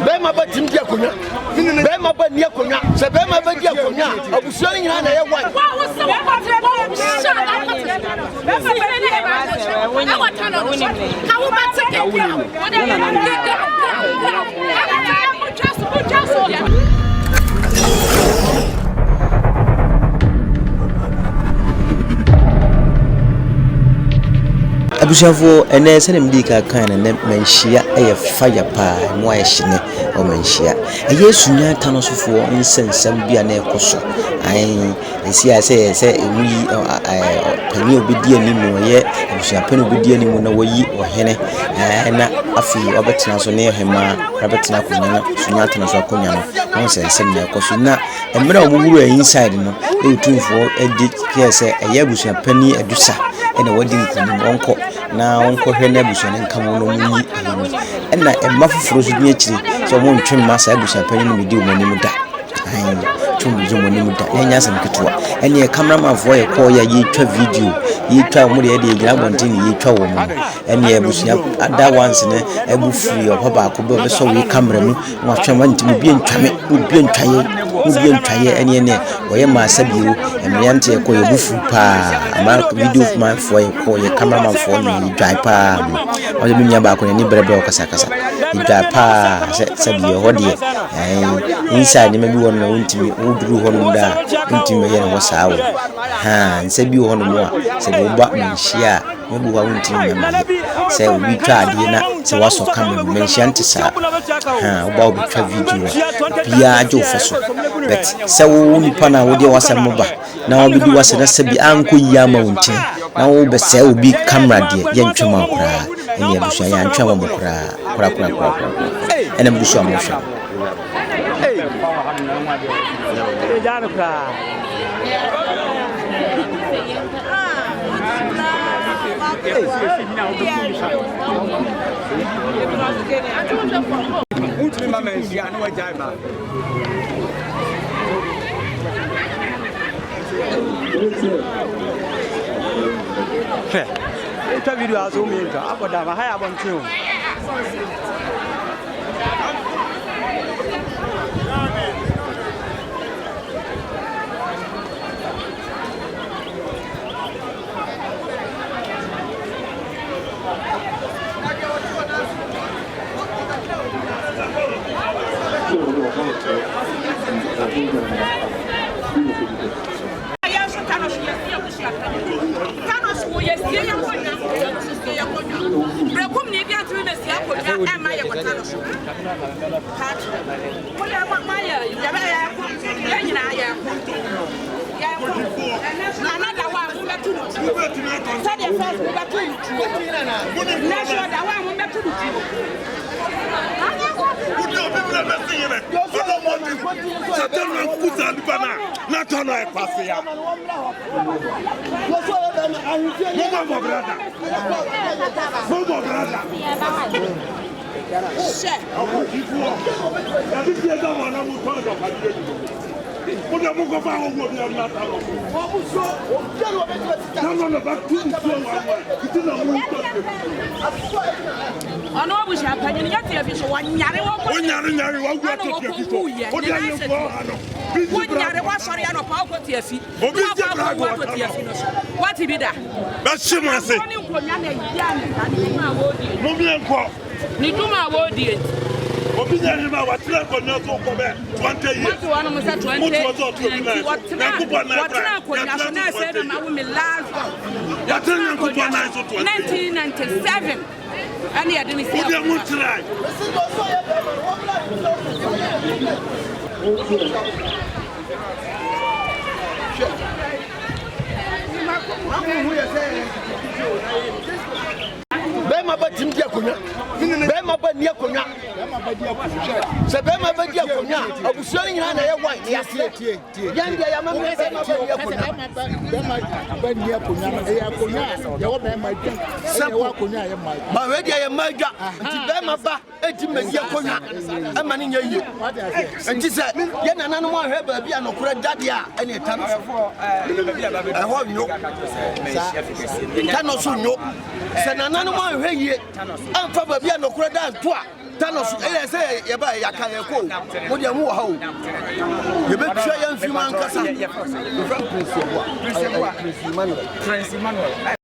Bema ba timdia konya. Bema ba nia konya. Se bema ba dia konya. Abusuo ni nyina na ye wan. Abushafo ene sene mdika kan na Manhyia fire pa mo ayehine o Manhyia Sunyani-Tanoso fo nsensam bia na ekoso ai esia se ewi pani obedi animu ye abushapani obedi animu na wayi ohene na afi obetena so ne hema obetena konya na Sunyani-Tanoso akonya no nsensam na ekoso na emra omuguru inside no etumfo edi kiese abushapani edusa ena wadi nkunim onko na onko hwene abushane nkamo no munyi ena emafufuro so dine chiri so mo ntwe masa abushapani no medi omanim da ai tumbi zo monim da enya sam ketewa ene e cameraman fo ye ko ya yitwa video yitwa mo de ye gira bontin yitwa wo mo ene abushia ada once ne abufuri opaba ko be so we camera mu wa twama ntimi bi ntwame obi ntwaye ene ne woye ma sabiwo emyante ye ko ye bufu pa ama video man fo ye ko ye cameraman fo ni dwai pa o de minya ba ko ni brebe o kasa dwai pa sabiwo ho de inside ne mebi won na wontimi uduru ho no da wontimi ye no sawo nsabi ho no mo a se bo ba Manhyia mebi wa wontimi mema se obi twa ade na se waso camera Manhyia ntisa oba obi twa video bia ajo faso but se wo nipa na wo de wasam ba na wo bidi wasana sabi anko yama wonti na wo be se obi camera de ye ntwema kura ene abusua ya ntwema mo kura ene abusua mo hwa Esta video azul mesmo, apa dah bahaya abang tu. What he be that? That's Shimase. Niduma wodi. Obinya ni ma watena konya so ko be 20 years. What one was 20? Watena konya so na say na wo me last. Watena konya so 1997. And he didn't see. Obinya mu try. Bema ba timdia konya. Bema ba nia konya. Se bema ba dia konya. Abusuo ni nyina na ye wan ya tie. Yan dia ya ma bema ba nia konya. Bema ba nia konya na ya konya. Ya wo bema dia. Ya wa konya ya ma. Ba we dia ya maga. Nti bema ba eti media konya. Ama ni nya yie. Nti se ye nananu mo ahwe ba bia no kura dade a ene Tanoso. Ho nyo. Tanoso nyo. Se nananu mo ahwe yie am fa ba bia no kura dan to a Tanoso e say ye ba ya kan ye ko mo de mu wo ha o ye be twa ya mfi man kasa Prince Emmanuel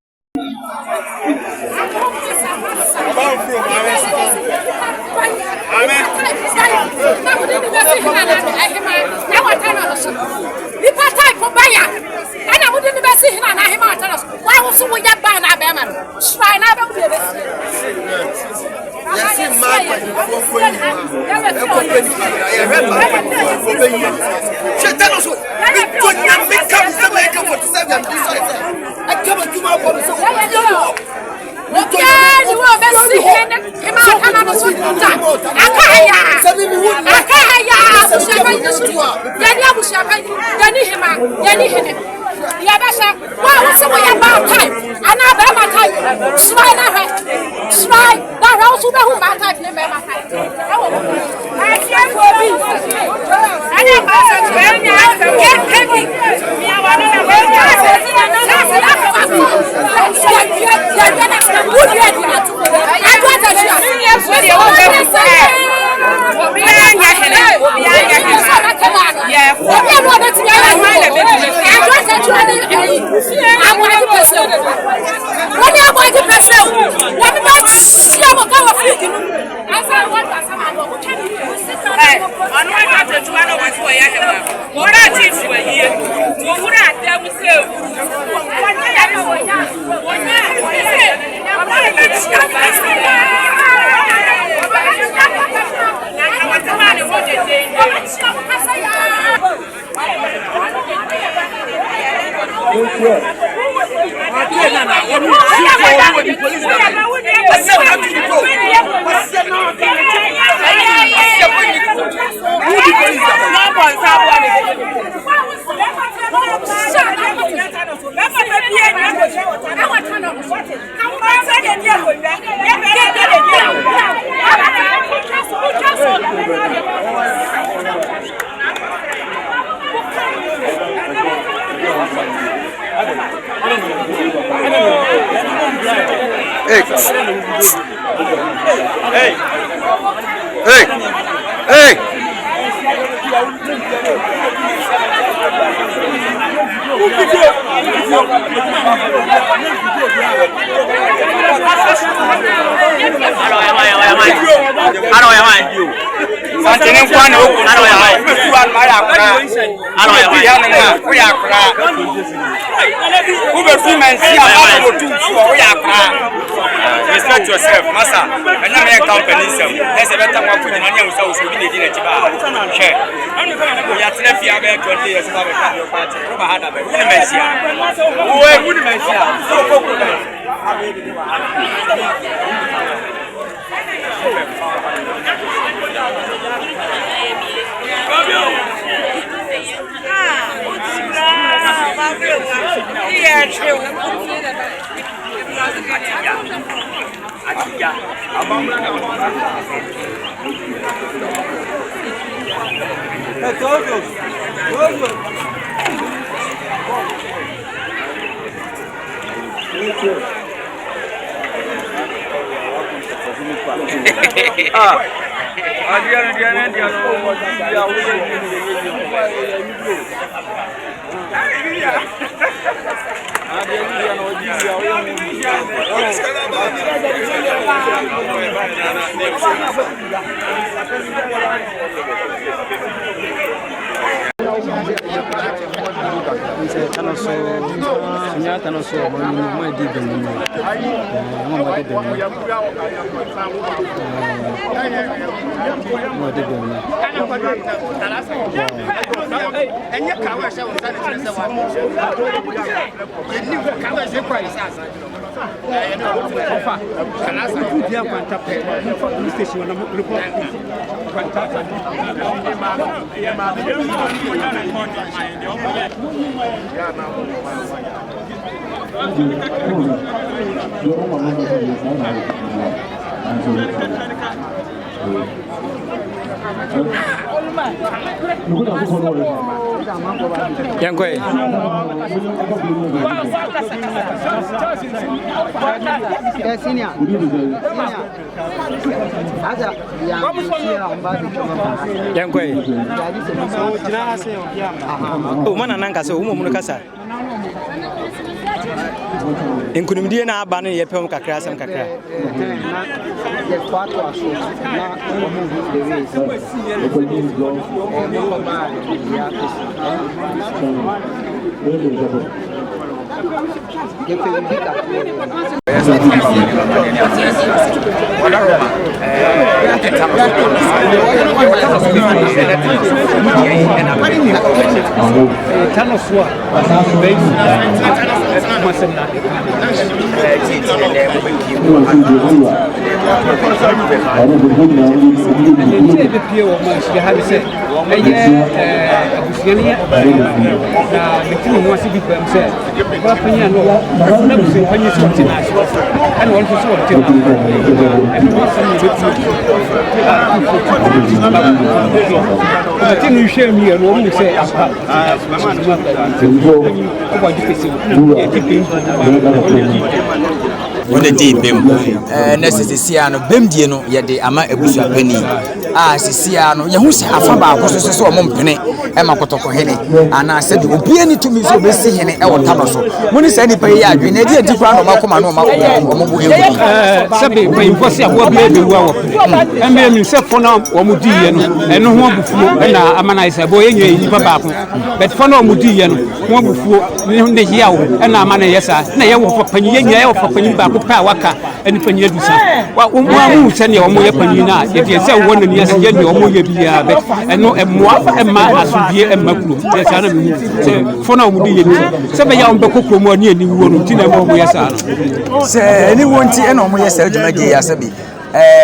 Respect yourself, Massa. And I'm a company. There's a better one for the money who sells within the dinner. Share. We are 20 years of a party. Sunyani-Tanoso, my dear, Yankwe. Senior. Yankwe. Oh, mana nanka so umu kasa. Inkunimdie na aba ne yepem kakra asem kakra. When the day bem necessary bem die no ye de ama ebusua pani sisia no ye hu se afa ba akoso so o mompene e makotoko hene ana se de obi ani tumi so be se hene e wota no so muni se ni pe ya adwe na die di kwa no makoma no makobu ewu se be pe imposi abo bi e wu awo embe mi se fo na o mu di ye no eno ho abufuo na amana isa bo ye nyi nipa ba ko but fo na o mu di ye no ho abufuo ne ye awo na amana yesa na ye wo panyi ye nya ye wo panyi ba ko pa waka eni panyi adusa wa mu se ne o mu ye panyi na ye die se wo ne yesa ye ne o mu ye bia but eno emmoa emma asudie emma kuro yesa na mi se fo na o mu di ye ni se be ya o be kokro mu ani ani wo no ti na mo yesa se eni wonti ena o mu yesa adwumagi ya se bi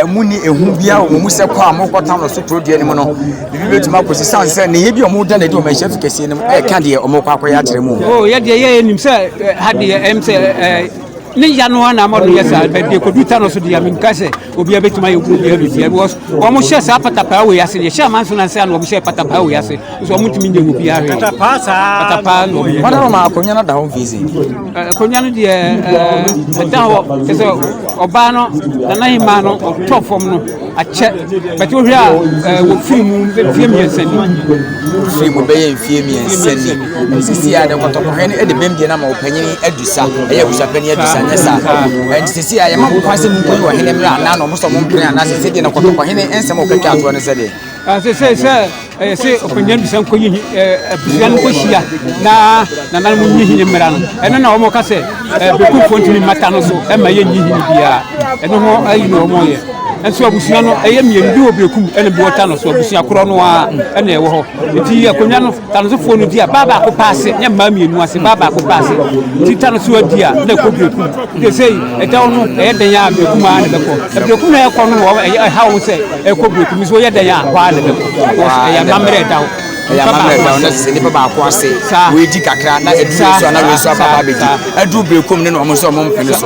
muni ehu bia o mu se kwa amokota no so produe ni mo no bibi betuma ko sisanse ne ye bi o mu da na di o ma chef kese ni ka de o mo kwa kwa ya kire mu oh ye de ye nim se ha de em se ni yanu na mo yesa be de ko duta no so de yamin kase obi abetuma ye obi abetuma because o mo share sa patapa we yase ye share man so na se na o share patapa we yase so o mutimi nye obi are patapa no wana ma akonya na da ho visi akonya no de da ho se oba no na hima no top form no ache but o hia wo film fie mi ensani film be ye fie mi ensani sisi ya de kotoko hene e de bemdie na ma opanyini adusa e ya busapani adusa nyesa and sisi ya ma kwase mu koyi wa hene mra na no mo so mo mpre na sisi de na kotoko hene ensem o kaka ato ne se de se opanyan bisan ko yi bisan ko hia na mu nyi hini mra no eno na o mo ka se be ku fontini mata no so e ma ye nyi hini bia eno ho ayi no mo ye enso abusua no eye miendu obrekum ene bi wota no so abusua kro no a ene ewo ho enti akonya no tanoso fo no dia baba ko paase nya ma mienu ase baba ko paase ti tanoso adia na ko brekum de sei etaw no eye den ya brekum a ne beko brekum na ekọ no eye ha wo se e ko brekum so ye den ya kwa ne beko eye mamre etaw ya mamre da na se ni baba ko ase we di kakra na edu so na we so baba be di edu brekum ne no mo so mo mpene so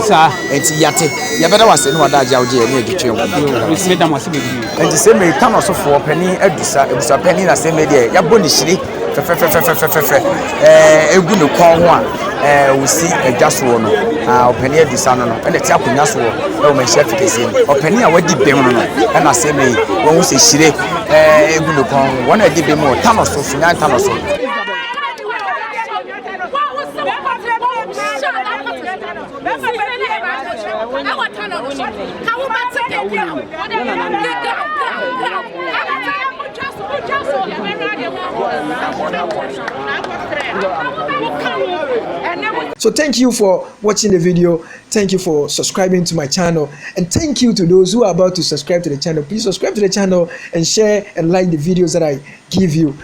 enti yate ya beda wase no wada agya odi e ne egitwe nko se da mo se be enti se me tanoso fo pani adusa ebusa pani na se me de ya boni shiri fe egu ne kon ho a wosi adwaso no opani adusa no ene ti akonya so e mo chef kesi opani a wadi bem no na se me won se shire egu ne kon wona di bem o tanoso Sunyani-Tanoso So thank you for watching the video. Thank you for subscribing to my channel, and thank you to those who are about to subscribe to the channel. Please subscribe to the channel and share and like the videos that I give you.